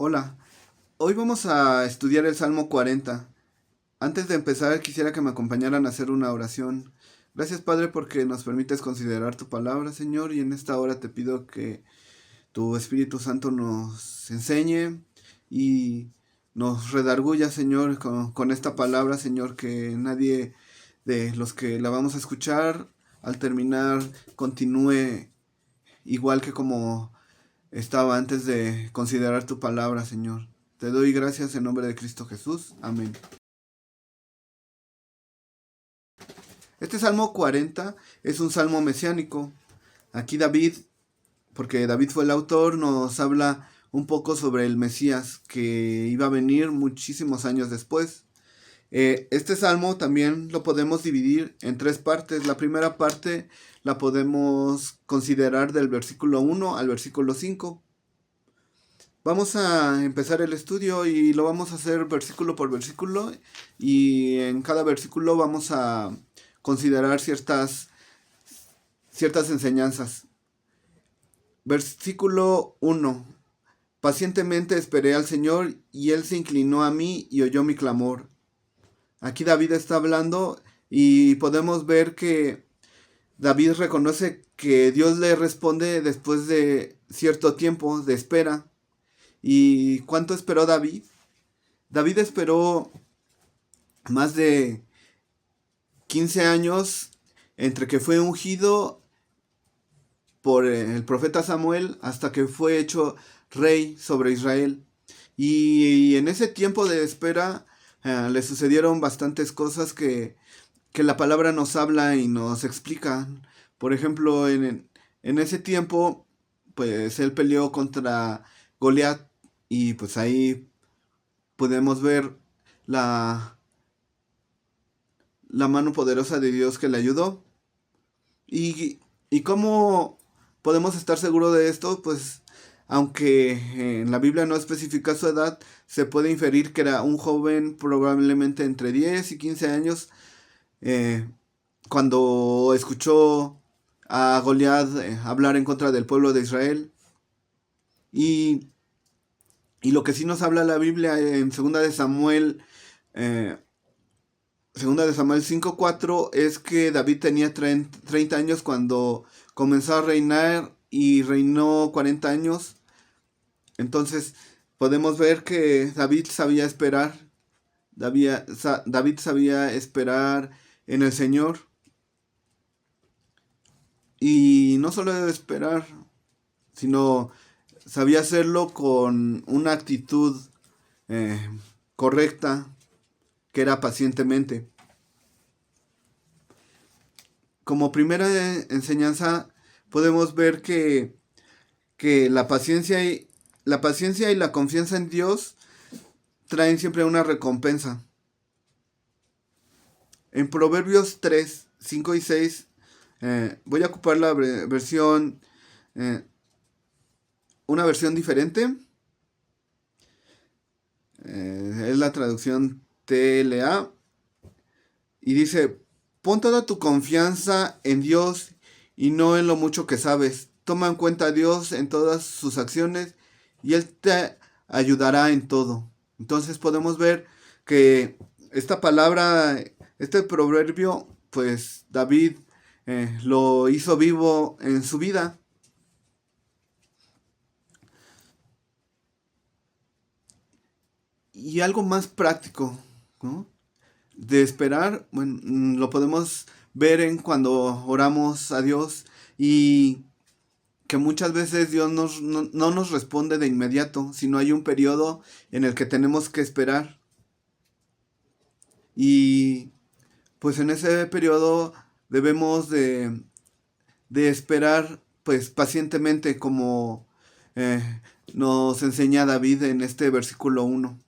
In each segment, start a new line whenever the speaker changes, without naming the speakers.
Hola, hoy vamos a estudiar el Salmo 40. Antes de empezar, quisiera que me acompañaran a hacer una oración. Gracias, Padre, porque nos permites considerar tu palabra, Señor, y en esta hora te pido que tu Espíritu Santo nos enseñe y nos redarguya, Señor, con esta palabra, Señor, que nadie de los que la vamos a escuchar al terminar continúe igual que como estaba antes de considerar tu palabra, Señor. Te doy gracias en nombre de Cristo Jesús. Amén. Este Salmo 40 es un salmo mesiánico. Aquí David, porque David fue el autor, nos habla un poco sobre el Mesías que iba a venir muchísimos años después. Este salmo también lo podemos dividir en tres partes. La primera parte la podemos considerar del versículo 1 al versículo 5. Vamos a empezar el estudio y lo vamos a hacer versículo por versículo y en cada versículo vamos a considerar ciertas enseñanzas. Versículo 1. Pacientemente esperé al Señor y Él se inclinó a mí y oyó mi clamor. Aquí David está hablando y podemos ver que David reconoce que Dios le responde después de cierto tiempo de espera. ¿Y cuánto esperó David? David esperó más de 15 años entre que fue ungido por el profeta Samuel hasta que fue hecho rey sobre Israel. Y en ese tiempo de espera le sucedieron bastantes cosas que la palabra nos habla y nos explica. Por ejemplo, en ese tiempo, pues él peleó contra Goliat y pues ahí podemos ver la, la mano poderosa de Dios que le ayudó. Y cómo podemos estar seguros de esto, pues aunque en la Biblia no especifica su edad, se puede inferir que era un joven probablemente entre 10 y 15 años eh, cuando escuchó a Goliat hablar en contra del pueblo de Israel. Y, y lo que sí nos habla la Biblia en eh, Segunda de Samuel 5:4 es que David tenía 30 años cuando comenzó a reinar y reinó 40 años. Entonces podemos ver que David sabía esperar. David sabía esperar en el Señor. Y no solo esperar, sino sabía hacerlo con una actitud eh, correcta, que era pacientemente. Como primera enseñanza podemos ver que la paciencia y la confianza en Dios traen siempre una recompensa. En Proverbios 3 5 y 6 voy a ocupar la versión, eh, una versión diferente. Es la traducción TLA. Y dice, pon toda tu confianza en Dios y no en lo mucho que sabes. Toma en cuenta a Dios en todas sus acciones y Él te ayudará en todo. Entonces podemos ver que esta palabra, este proverbio, pues David lo hizo vivo en su vida. Y algo más práctico, ¿no? De esperar, bueno, lo podemos ver en cuando oramos a Dios y que muchas veces Dios no nos responde de inmediato, sino hay un periodo en el que tenemos que esperar. Y pues en ese periodo debemos de esperar pues pacientemente como eh, nos enseña David en este versículo 1.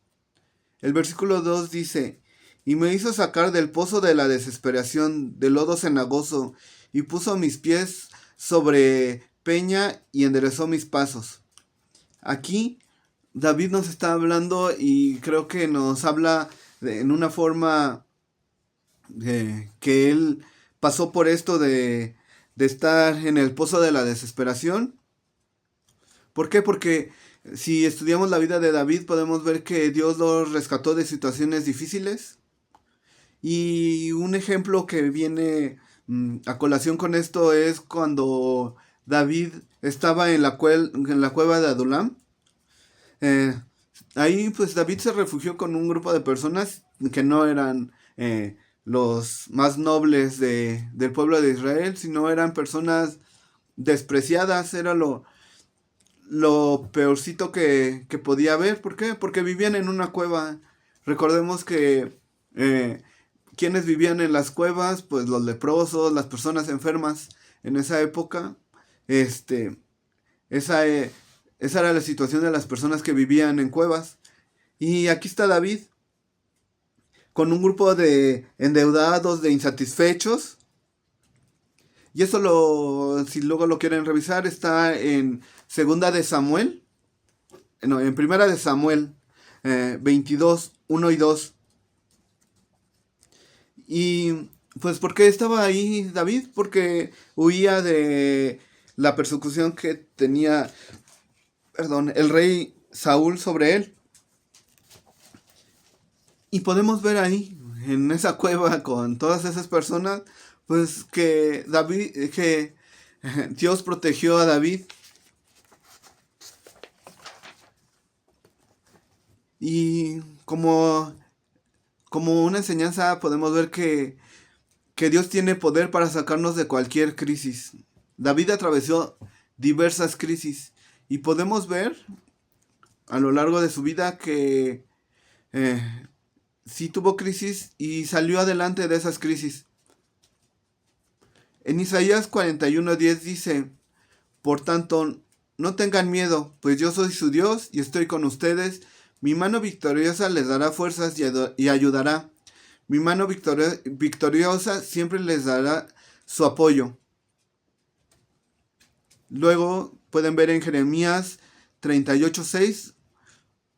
El versículo 2 dice, y me hizo sacar del pozo de la desesperación, del lodo cenagoso, y puso mis pies sobre peña y enderezó mis pasos. Aquí David nos está hablando y creo que nos habla en una forma que él pasó por esto de estar en el pozo de la desesperación. ¿Por qué? Porque Si estudiamos la vida de David, podemos ver que Dios lo rescató de situaciones difíciles. Y un ejemplo que viene a colación con esto es cuando David estaba en en la cueva de Adulam. Eh, Ahí pues David se refugió con un grupo de personas que no eran los más nobles del pueblo de Israel, sino eran personas despreciadas, era lo peorcito que podía haber. ¿Por qué? Porque vivían en una cueva. Recordemos que quienes vivían en las cuevas, pues los leprosos, las personas enfermas en esa época, este, esa, esa era la situación de las personas que vivían en cuevas. Y aquí está David, con un grupo de endeudados, de insatisfechos. Y eso si luego lo quieren revisar, está en Segunda de Samuel, no, en Primera de Samuel 22, 1 y 2. Y pues, ¿por qué estaba ahí David? Porque huía de la persecución que tenía, perdón, el rey Saúl sobre él. Y podemos ver ahí, en esa cueva con todas esas personas, pues que Dios protegió a David. Y como una enseñanza podemos ver que Dios tiene poder para sacarnos de cualquier crisis. David atravesó diversas crisis y podemos ver a lo largo de su vida que sí tuvo crisis y salió adelante de esas crisis. En Isaías 41:10 dice: por tanto, no tengan miedo, pues yo soy su Dios y estoy con ustedes. Mi mano victoriosa les dará fuerzas y ayudará. Mi mano victoriosa siempre les dará su apoyo. Luego pueden ver en Jeremías 38:6,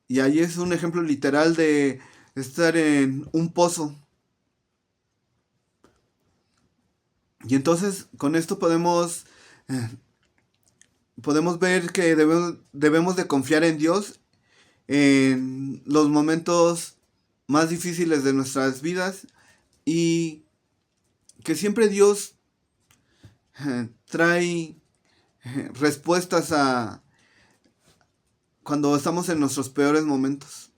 y ahí es un ejemplo literal de estar en un pozo. Y entonces con esto podemos ver que debemos de confiar en Dios en los momentos más difíciles de nuestras vidas, y que siempre Dios trae respuestas a cuando estamos en nuestros peores momentos.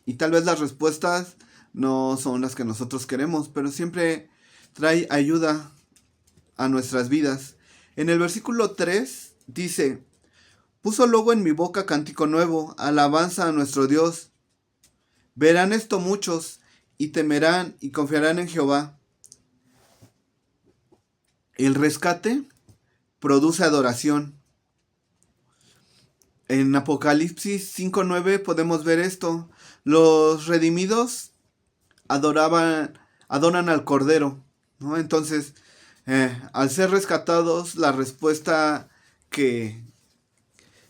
Y tal vez las respuestas no son las que nosotros queremos, pero siempre trae ayuda a nuestras vidas. En el versículo 3 dice: puso luego en mi boca cántico nuevo, alabanza a nuestro Dios. Verán esto muchos, y temerán y confiarán en Jehová. El rescate produce adoración. En Apocalipsis 5:9 podemos ver esto. Los redimidos adoran al Cordero, ¿no? Entonces, al ser rescatados, la respuesta que,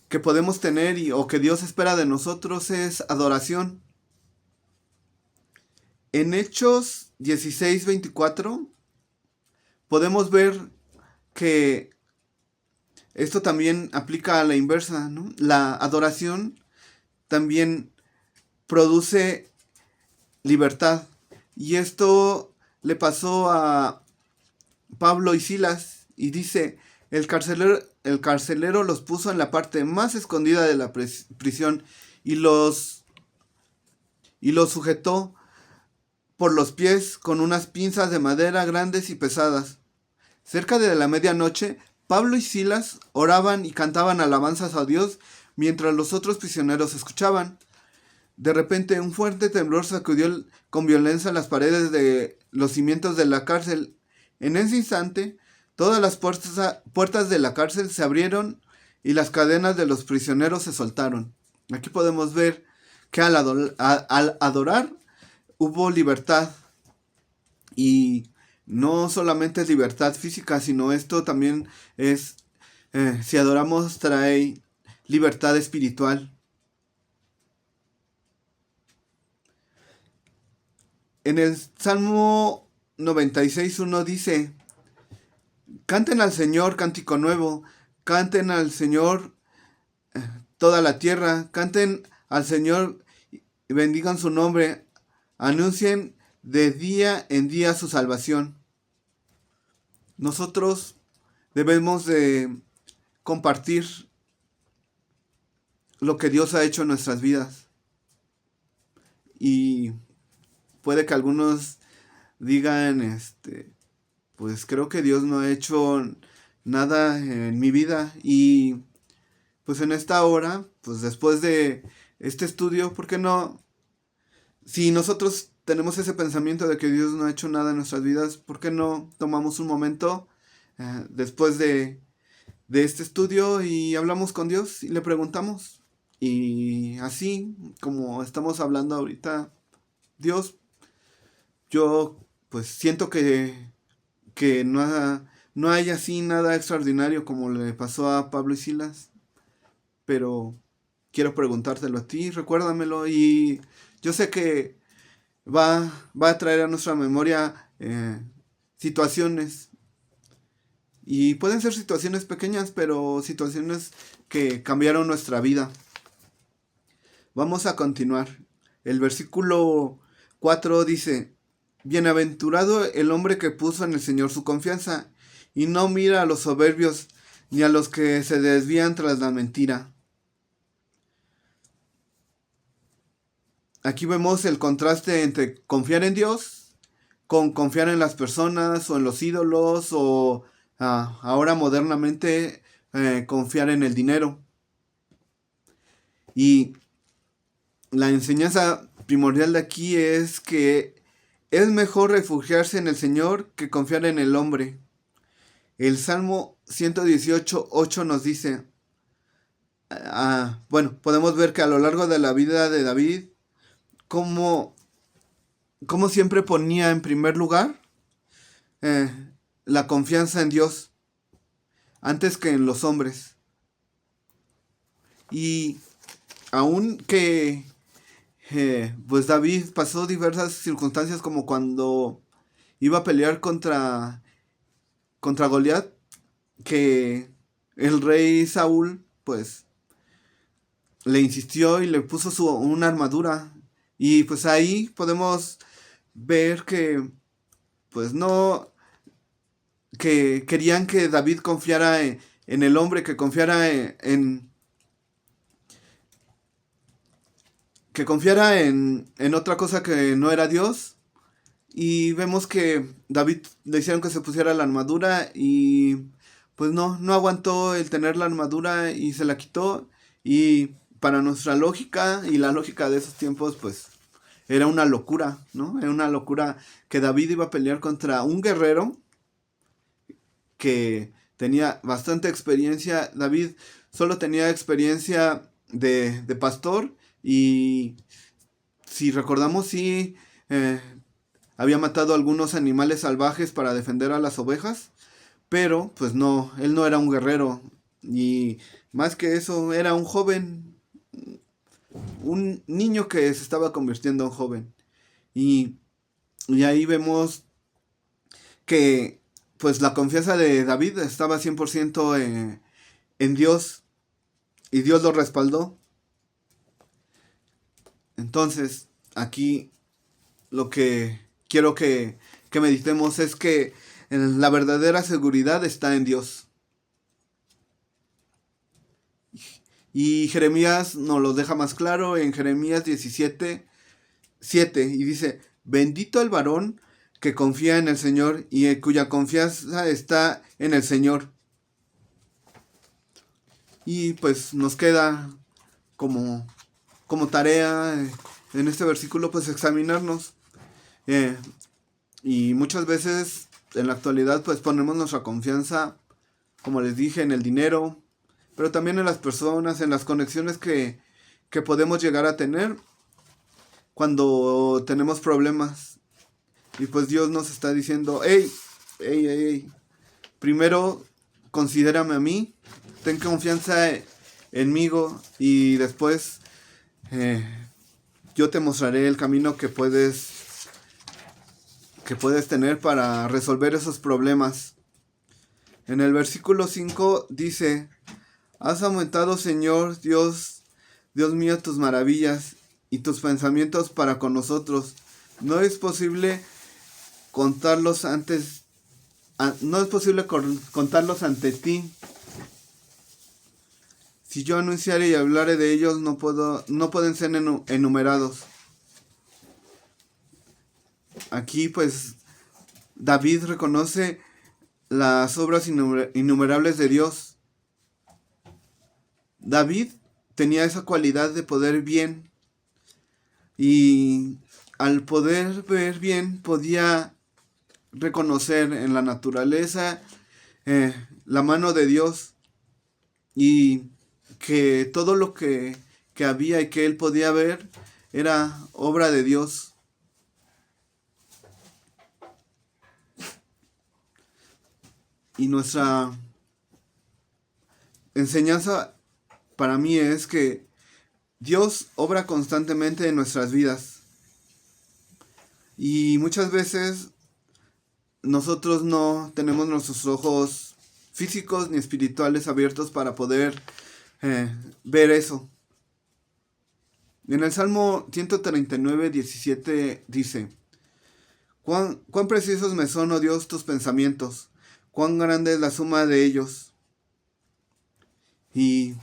que podemos tener o que Dios espera de nosotros es adoración. En Hechos 16:24 podemos ver que esto también aplica a la inversa, ¿no? La adoración también produce libertad. Y esto le pasó a Pablo y Silas. Y dice: el carcelero los puso en la parte más escondida de la prisión y los sujetó por los pies con unas pinzas de madera grandes y pesadas. Cerca de la medianoche, Pablo y Silas oraban y cantaban alabanzas a Dios mientras los otros prisioneros escuchaban. De repente, un fuerte temblor sacudió con violencia las paredes de los cimientos de la cárcel. En ese instante, todas las puertas de la cárcel se abrieron y las cadenas de los prisioneros se soltaron. Aquí podemos ver que al adorar hubo libertad. Y no solamente es libertad física, sino esto también es, si adoramos, trae libertad espiritual. En el Salmo 96:1 dice: canten al Señor cántico nuevo, canten al Señor toda la tierra, canten al Señor y bendigan su nombre, anuncien de día en día su salvación. Nosotros debemos de compartir lo que Dios ha hecho en nuestras vidas. Y puede que algunos digan, pues creo que Dios no ha hecho nada en mi vida. Y pues en esta hora, pues después de este estudio, ¿por qué no? Si nosotros tenemos ese pensamiento de que Dios no ha hecho nada en nuestras vidas, ¿por qué no tomamos un momento después de este estudio y hablamos con Dios y le preguntamos? Y así como estamos hablando ahorita, Dios, yo pues siento que no hay así nada extraordinario como le pasó a Pablo y Silas, pero quiero preguntártelo a ti, recuérdamelo, y yo sé que va a traer a nuestra memoria situaciones, y pueden ser situaciones pequeñas, pero situaciones que cambiaron nuestra vida. Vamos a continuar. El versículo 4 dice: Bienaventurado el hombre que puso en el Señor su confianza, y no mira a los soberbios, ni a los que se desvían tras la mentira. Aquí vemos el contraste entre confiar en Dios con confiar en las personas o en los ídolos, o ahora modernamente confiar en el dinero. Y la enseñanza primordial de aquí es que es mejor refugiarse en el Señor que confiar en el hombre. El Salmo 118:8 nos dice, bueno, podemos ver que a lo largo de la vida de David, como siempre ponía en primer lugar la confianza en Dios antes que en los hombres. Y aun que pues David pasó diversas circunstancias, como cuando iba a pelear contra Goliat, que el rey Saúl pues le insistió y le puso una armadura, y pues ahí podemos ver que pues no, que querían que David confiara en el hombre, que confiara en otra cosa que no era Dios. Y vemos que David le hicieron que se pusiera la armadura, y pues no aguantó el tener la armadura y se la quitó. Y para nuestra lógica y la lógica de esos tiempos, pues era una locura, ¿no? Era una locura que David iba a pelear contra un guerrero que tenía bastante experiencia. David solo tenía experiencia de pastor, y si recordamos, sí, había matado algunos animales salvajes para defender a las ovejas, pero pues no, él no era un guerrero, y más que eso, era un joven, un niño que se estaba convirtiendo en joven. Y ahí vemos que pues la confianza de David estaba 100% en Dios, y Dios lo respaldó. Entonces, aquí lo que quiero que meditemos es que la verdadera seguridad está en Dios. Y Jeremías nos lo deja más claro en Jeremías 17:7, y dice: Bendito el varón que confía en el Señor y cuya confianza está en el Señor. Y pues nos queda como tarea en este versículo pues examinarnos. Y muchas veces en la actualidad pues ponemos nuestra confianza, como les dije, en el dinero, pero también en las personas, en las conexiones que podemos llegar a tener cuando tenemos problemas. Y pues Dios nos está diciendo: hey, primero considérame a mí, ten confianza en mí, y después yo te mostraré el camino que puedes tener para resolver esos problemas. En el versículo 5 dice: Has aumentado, Señor Dios, Dios mío, tus maravillas y tus pensamientos para con nosotros. No es posible contarlos antes, no es posible contarlos ante ti. Si yo anunciare y hablare de ellos, no pueden ser enumerados. Aquí pues David reconoce las obras innumerables de Dios. David tenía esa cualidad de poder bien, y al poder ver bien podía reconocer en la naturaleza la mano de Dios, y que todo lo que había y que él podía ver era obra de Dios. Y nuestra enseñanza para mí es que Dios obra constantemente en nuestras vidas. Y muchas veces nosotros no tenemos nuestros ojos físicos ni espirituales abiertos para poder ver eso. En el Salmo 139, 17 dice: cuán precisos me son, oh Dios, tus pensamientos, cuán grande es la suma de ellos. Y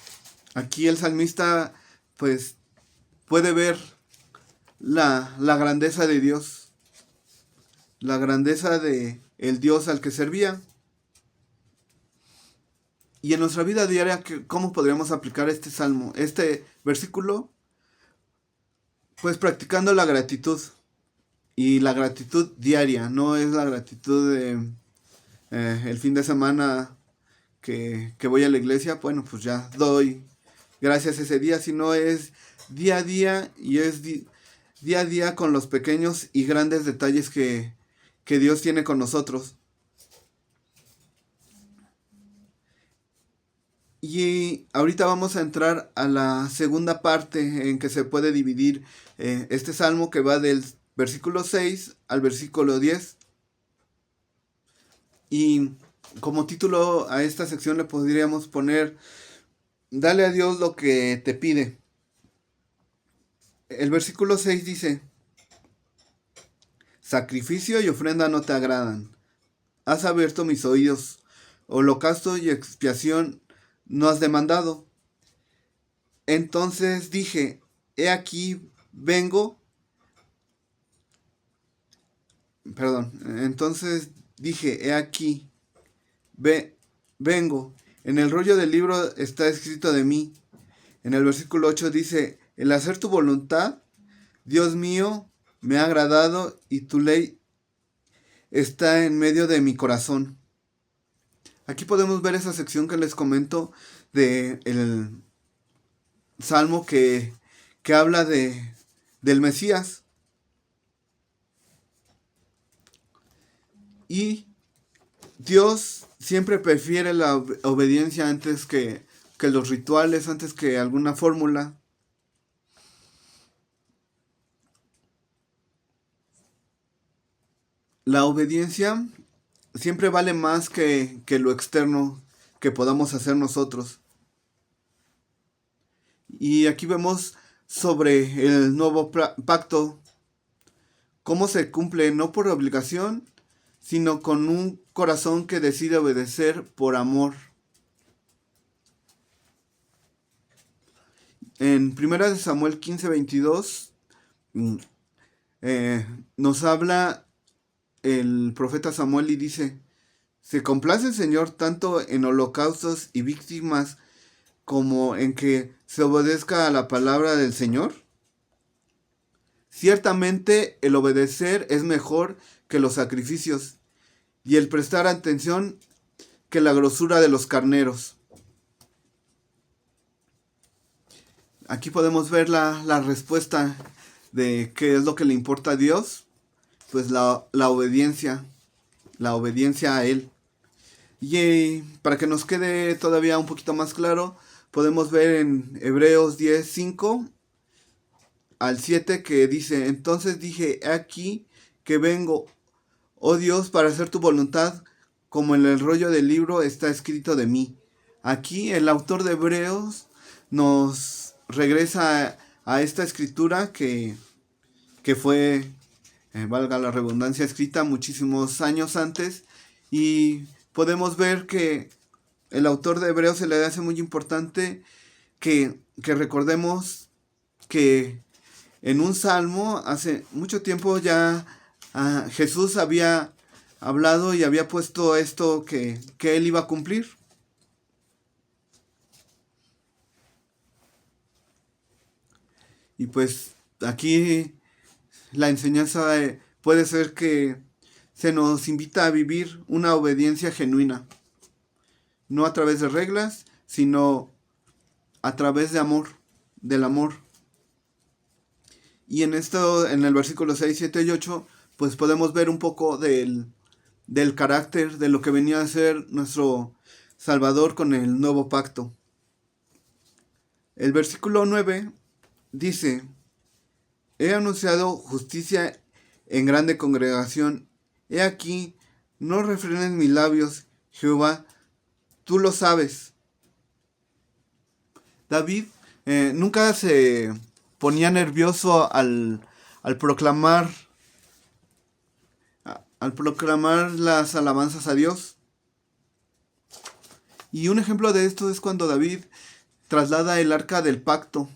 aquí el salmista pues puede ver la grandeza de Dios, la grandeza de el Dios al que servía. Y en nuestra vida diaria, ¿cómo podríamos aplicar este salmo, este versículo? Pues practicando la gratitud. Y la gratitud diaria, no es la gratitud de el fin de semana que voy a la iglesia, bueno, pues ya doy gracias ese día, sino es día a día, y es día a día con los pequeños y grandes detalles que Dios tiene con nosotros. Y ahorita vamos a entrar a la segunda parte en que se puede dividir este salmo, que va del versículo 6 al versículo 10. Y como título a esta sección le podríamos poner: dale a Dios lo que te pide. El versículo 6 dice: sacrificio y ofrenda no te agradan. Has abierto mis oídos. Holocausto y expiación no has demandado. Entonces dije: he aquí vengo. Entonces dije: he aquí vengo. En el rollo del libro está escrito de mí. En el versículo 8 dice: el hacer tu voluntad, Dios mío, me ha agradado, y tu ley está en medio de mi corazón. Aquí podemos ver esa sección que les comento de el salmo que habla del Mesías. Y Dios siempre prefiere la obediencia antes que los rituales, antes que alguna fórmula. La obediencia siempre vale más que lo externo que podamos hacer nosotros. Y aquí vemos sobre el nuevo pacto, cómo se cumple no por obligación, sino con un corazón que decide obedecer por amor. En 1 Samuel 15:22 nos habla el profeta Samuel y dice: ¿se complace el Señor tanto en holocaustos y víctimas como en que se obedezca a la palabra del Señor? Ciertamente el obedecer es mejor que los sacrificios, y el prestar atención que la grosura de los carneros. Aquí podemos ver la respuesta de qué es lo que le importa a Dios. Pues la obediencia a Él. Y para que nos quede todavía un poquito más claro, podemos ver en Hebreos 10:5 al 7 que dice: entonces dije: he aquí que vengo, oh Dios, para hacer tu voluntad, como en el rollo del libro está escrito de mí. Aquí el autor de Hebreos nos regresa a esta escritura que fue, valga la redundancia, escrita muchísimos años antes, y podemos ver que el autor de Hebreos se le hace muy importante que recordemos que en un salmo hace mucho tiempo ya Jesús había hablado y había puesto esto que él iba a cumplir. Y pues aquí la enseñanza puede ser que se nos invita a vivir una obediencia genuina, no a través de reglas, sino a través de amor, del amor. Y en esto, en el versículo 6, 7 y 8, pues podemos ver un poco del carácter, de lo que venía a ser nuestro Salvador con el nuevo pacto. El versículo 9 dice: he anunciado justicia en grande congregación. He aquí, no refrenes mis labios, Jehová, tú lo sabes. David nunca se ponía nervioso al proclamar las alabanzas a Dios. Y un ejemplo de esto es cuando David traslada el arca del pacto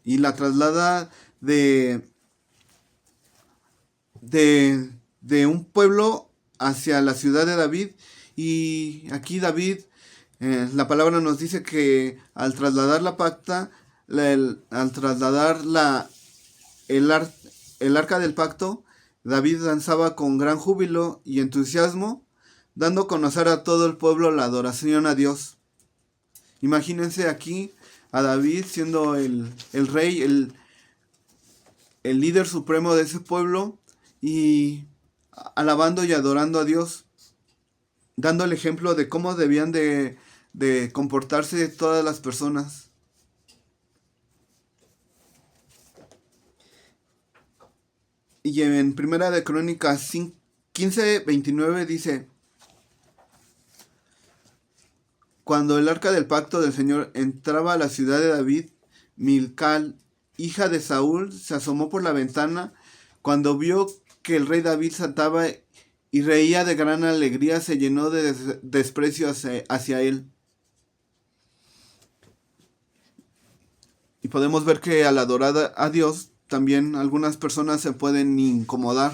y la traslada de un pueblo hacia la ciudad de David. Y aquí David, la palabra nos dice que al trasladar la pacta, al trasladar el arca del pacto, David danzaba con gran júbilo y entusiasmo, dando a conocer a todo el pueblo la adoración a Dios. Imagínense aquí a David siendo el rey, el líder supremo de ese pueblo, y alabando y adorando a Dios, dando el ejemplo de cómo debían de comportarse todas las personas. Y en Primera de Crónicas 15:29 dice: cuando el arca del pacto del Señor entraba a la ciudad de David, Milcal, hija de Saúl, se asomó por la ventana. Cuando vio que el rey David saltaba y reía de gran alegría, se llenó de desprecio hacia él. Y podemos ver que al adorar a Dios, también algunas personas se pueden incomodar.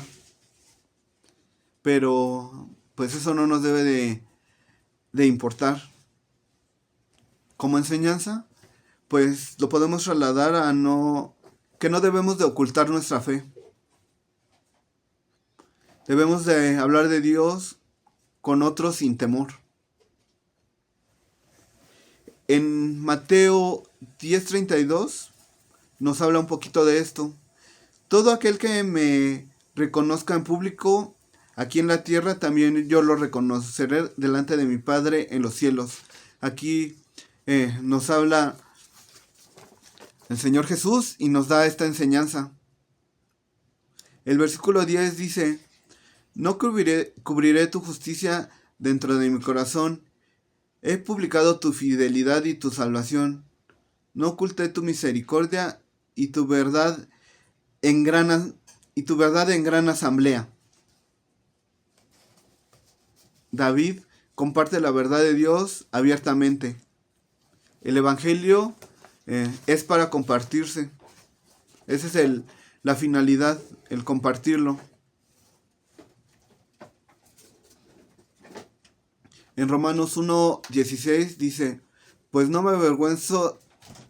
Pero pues eso no nos debe de importar. Como enseñanza, pues lo podemos trasladar a que no debemos de ocultar nuestra fe. Debemos de hablar de Dios con otros sin temor. En Mateo 10:32 nos habla un poquito de esto. Todo aquel que me reconozca en público aquí en la tierra, también yo lo reconoceré delante de mi Padre en los cielos. Aquí nos habla el Señor Jesús y nos da esta enseñanza. El versículo 10 dice: no cubriré tu justicia dentro de mi corazón. He publicado tu fidelidad y tu salvación. No oculté tu misericordia y tu verdad en gran asamblea. David comparte la verdad de Dios abiertamente. El evangelio es para compartirse. Esa es la finalidad, el compartirlo. En Romanos 1:16 dice: pues no me avergüenzo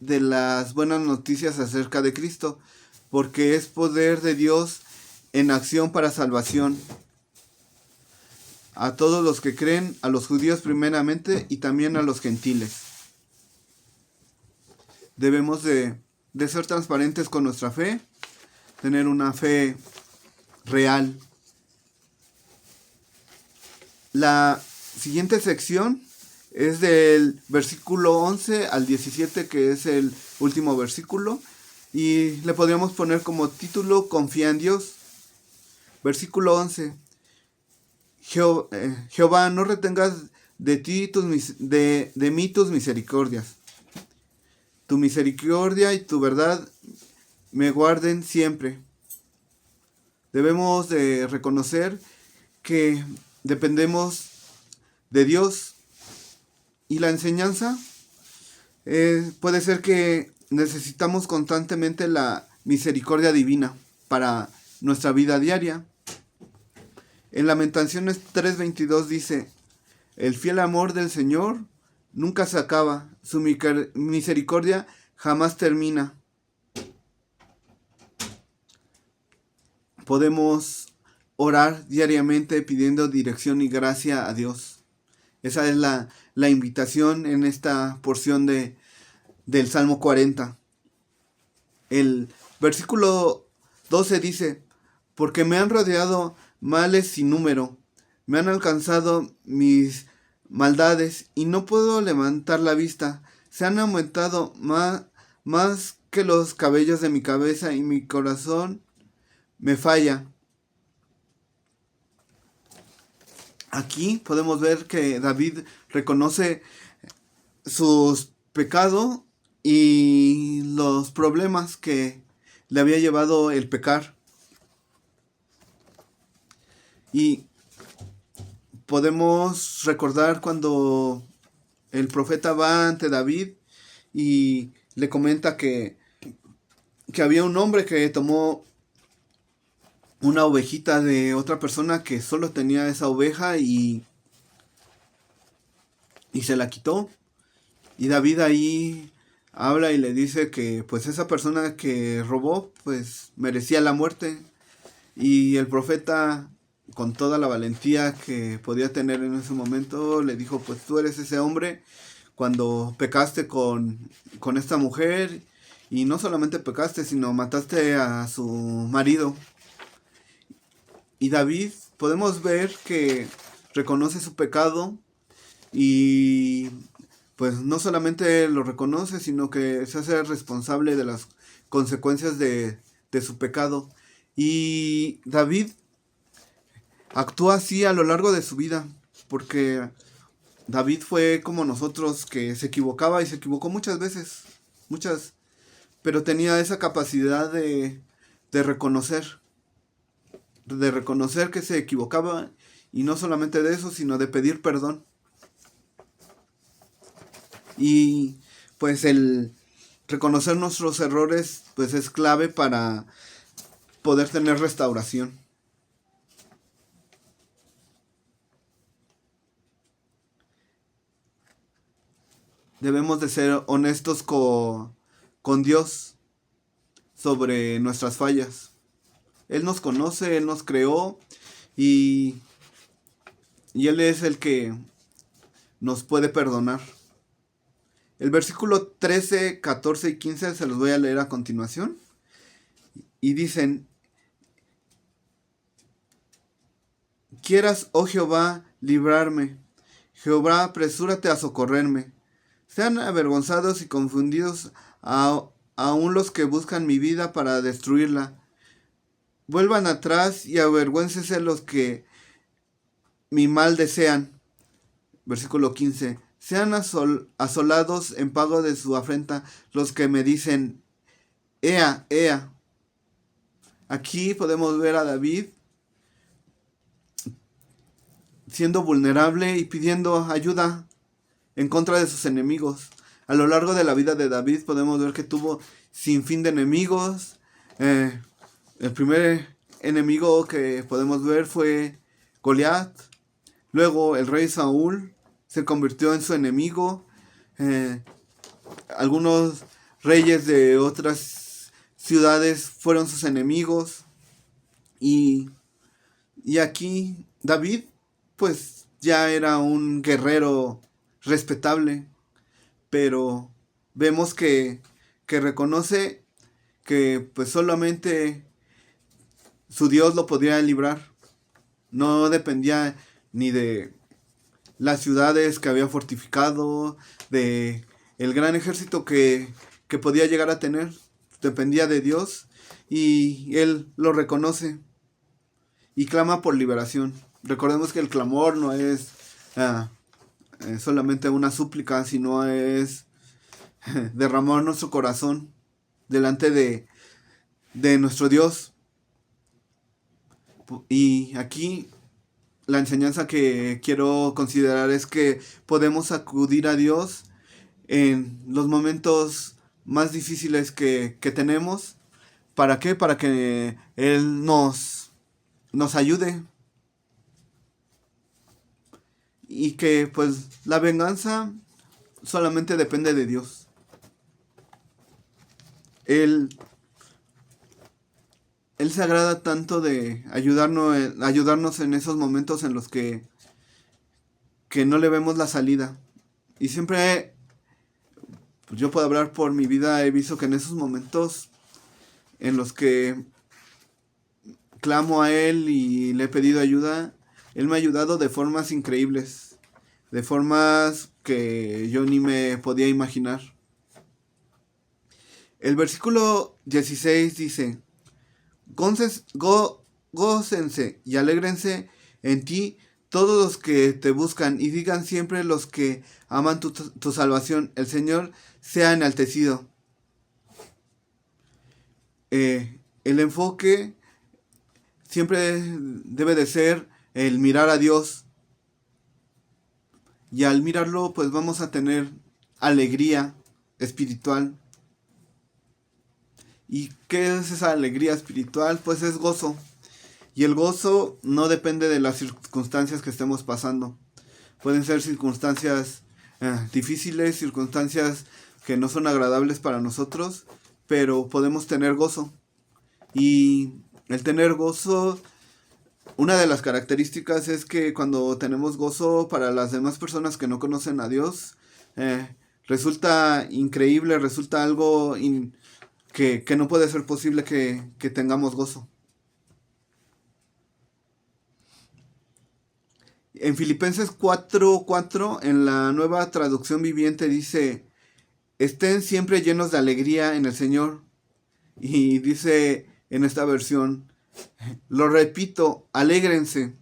de las buenas noticias acerca de Cristo, porque es poder de Dios en acción para salvación a todos los que creen, a los judíos primeramente y también a los gentiles. Debemos de ser transparentes con nuestra fe, tener una fe real. La siguiente sección es del versículo 11 al 17, que es el último versículo, y le podríamos poner como título: confía en Dios. Versículo 11: Jehová, no retengas de mí tus misericordias. Tu misericordia y tu verdad me guarden siempre. Debemos de reconocer que dependemos de Dios, y la enseñanza puede ser que necesitamos constantemente la misericordia divina para nuestra vida diaria. En Lamentaciones 3:22 dice: el fiel amor del Señor nunca se acaba, su misericordia jamás termina. Podemos orar diariamente pidiendo dirección y gracia a Dios. Esa es la invitación en esta porción del Salmo 40. El versículo 12 dice: porque me han rodeado males sin número, me han alcanzado mis maldades y no puedo levantar la vista. Se han aumentado más que los cabellos de mi cabeza y mi corazón me falla. Aquí podemos ver que David reconoce sus pecados y los problemas que le había llevado el pecar. Y podemos recordar cuando el profeta va ante David y le comenta que había un hombre que tomó una ovejita de otra persona que solo tenía esa oveja y se la quitó. Y David ahí habla y le dice que pues esa persona que robó pues merecía la muerte. Y el profeta, con toda la valentía que podía tener en ese momento, le dijo: pues tú eres ese hombre cuando pecaste con esta mujer, y no solamente pecaste, sino mataste a su marido. Y David, podemos ver que reconoce su pecado y pues no solamente lo reconoce, sino que se hace responsable de las consecuencias de su pecado. Y David actúa así a lo largo de su vida, porque David fue como nosotros, que se equivocaba y se equivocó muchas veces, pero tenía esa capacidad de reconocer que se equivocaba, y no solamente de eso, sino de pedir perdón. Y pues el reconocer nuestros errores pues es clave para poder tener restauración. Debemos de ser honestos con Dios sobre nuestras fallas. Él nos conoce, Él nos creó y Él es el que nos puede perdonar. El versículo 13, 14 y 15 se los voy a leer a continuación. Y dicen: quieras, oh Jehová, librarme. Jehová, apresúrate a socorrerme. Sean avergonzados y confundidos aún los que buscan mi vida para destruirla. Vuelvan atrás y avergüéncese los que mi mal desean. Versículo 15. Sean asolados en pago de su afrenta los que me dicen: ea, ea. Aquí podemos ver a David siendo vulnerable y pidiendo ayuda en contra de sus enemigos. A lo largo de la vida de David podemos ver que tuvo sin fin de enemigos. El primer enemigo que podemos ver fue Goliat. Luego el rey Saúl se convirtió en su enemigo. Algunos reyes de otras ciudades fueron sus enemigos. Y aquí David pues ya era un guerrero respetable, pero vemos que reconoce que pues solamente su Dios lo podía librar. No dependía ni de las ciudades que había fortificado, de el gran ejército que podía llegar a tener. Dependía de Dios, y él lo reconoce y clama por liberación. Recordemos que el clamor no es solamente una súplica, sino es derramar nuestro corazón delante de nuestro Dios. Y aquí la enseñanza que quiero considerar es que podemos acudir a Dios en los momentos más difíciles que tenemos. ¿Para qué? Para que Él nos ayude. Y que pues la venganza solamente depende de Dios. Él se agrada tanto de ayudarnos en esos momentos en los que no le vemos la salida. Y siempre, pues yo puedo hablar por mi vida, he visto que en esos momentos en los que clamo a Él y le he pedido ayuda, Él me ha ayudado de formas increíbles, de formas que yo ni me podía imaginar. El versículo 16 dice: Gócense y alégrense en ti todos los que te buscan, y digan siempre los que aman tu salvación: el Señor sea enaltecido. El enfoque siempre debe de ser el mirar a Dios. Y al mirarlo, pues vamos a tener alegría espiritual. ¿Y qué es esa alegría espiritual? Pues es gozo. Y el gozo no depende de las circunstancias que estemos pasando. Pueden ser circunstancias difíciles, circunstancias que no son agradables para nosotros, pero podemos tener gozo. Y el tener gozo, una de las características es que cuando tenemos gozo, para las demás personas que no conocen a Dios, resulta increíble, resulta algo que no puede ser posible que tengamos gozo. En Filipenses 4:4, en la Nueva Traducción Viviente, dice: estén siempre llenos de alegría en el Señor. Y dice en esta versión, lo repito, alégrense.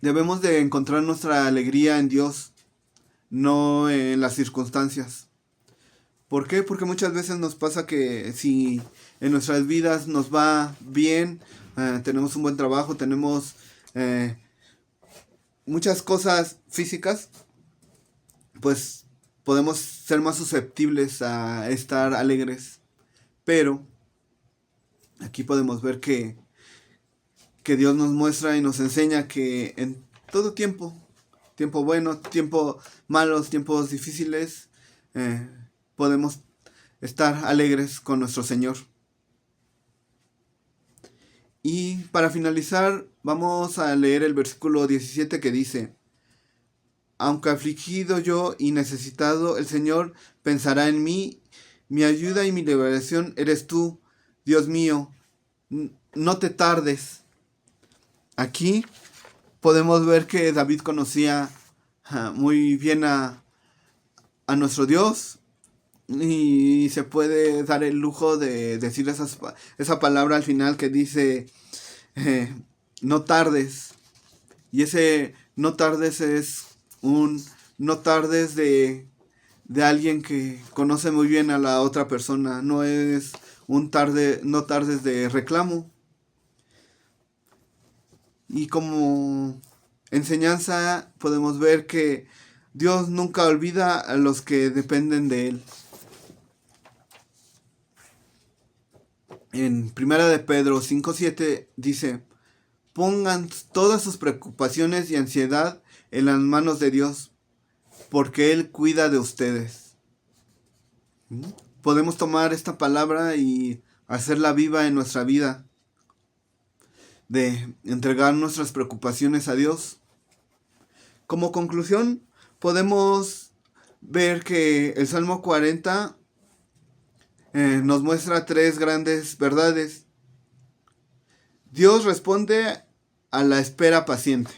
Debemos de encontrar nuestra alegría en Dios, no en las circunstancias. ¿Por qué? Porque muchas veces nos pasa que si en nuestras vidas nos va bien, tenemos un buen trabajo, tenemos muchas cosas físicas, pues podemos ser más susceptibles a estar alegres. Pero aquí podemos ver que Dios nos muestra y nos enseña que en todo tiempo, tiempo bueno, tiempo malos, tiempos difíciles, podemos estar alegres con nuestro Señor. Y para finalizar, vamos a leer el versículo 17 que dice: aunque afligido yo y necesitado, el Señor pensará en mí. Mi ayuda y mi liberación eres tú, Dios mío. No te tardes. Aquí podemos ver que David conocía muy bien a nuestro Dios. Y se puede dar el lujo de decir esa palabra al final que dice, no tardes. Y ese no tardes es un no tardes de alguien que conoce muy bien a la otra persona. No es un no tardes de reclamo. Y como enseñanza podemos ver que Dios nunca olvida a los que dependen de Él. En 1 de Pedro 5:7 dice: pongan todas sus preocupaciones y ansiedad en las manos de Dios, porque Él cuida de ustedes. Podemos tomar esta palabra y hacerla viva en nuestra vida, de entregar nuestras preocupaciones a Dios. Como conclusión, podemos ver que el Salmo 40 nos muestra tres grandes verdades. Dios responde a la espera paciente.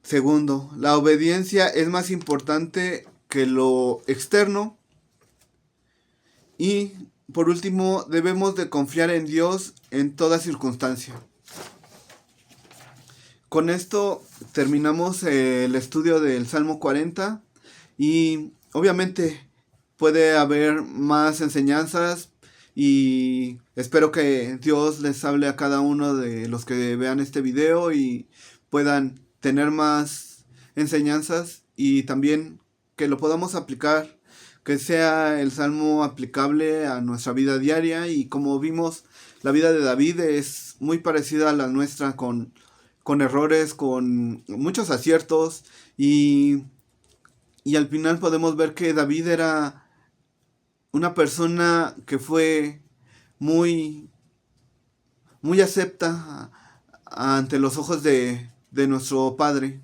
Segundo, la obediencia es más importante que lo externo. Y por último, debemos de confiar en Dios en toda circunstancia. con esto terminamos el estudio del Salmo 40 y obviamente puede haber más enseñanzas y espero que Dios les hable a cada uno de los que vean este video y puedan tener más enseñanzas y también que lo podamos aplicar, que sea el Salmo aplicable a nuestra vida diaria. Y como vimos, la vida de David es muy parecida a la nuestra, con errores, con muchos aciertos y al final podemos ver que David era una persona que fue muy, muy acepta ante los ojos de nuestro Padre.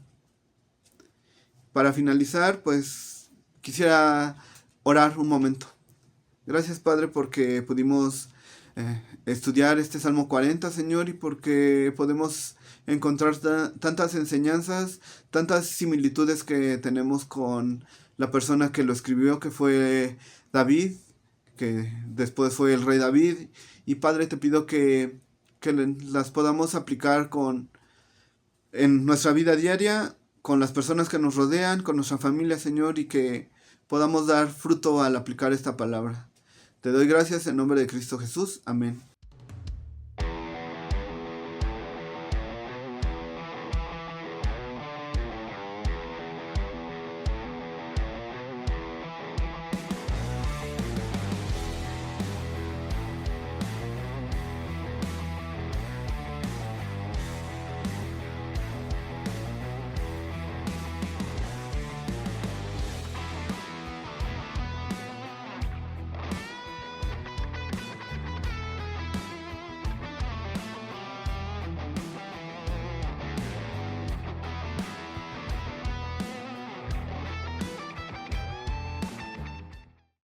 Para finalizar, pues quisiera orar un momento. Gracias, Padre, porque pudimos estudiar este Salmo 40, Señor, y porque podemos encontrar tantas enseñanzas, tantas similitudes que tenemos con la persona que lo escribió, que fue David, que después fue el rey David. Y Padre, te pido que las podamos aplicar en nuestra vida diaria, con las personas que nos rodean, con nuestra familia, Señor, y que podamos dar fruto al aplicar esta palabra. Te doy gracias en nombre de Cristo Jesús. Amén.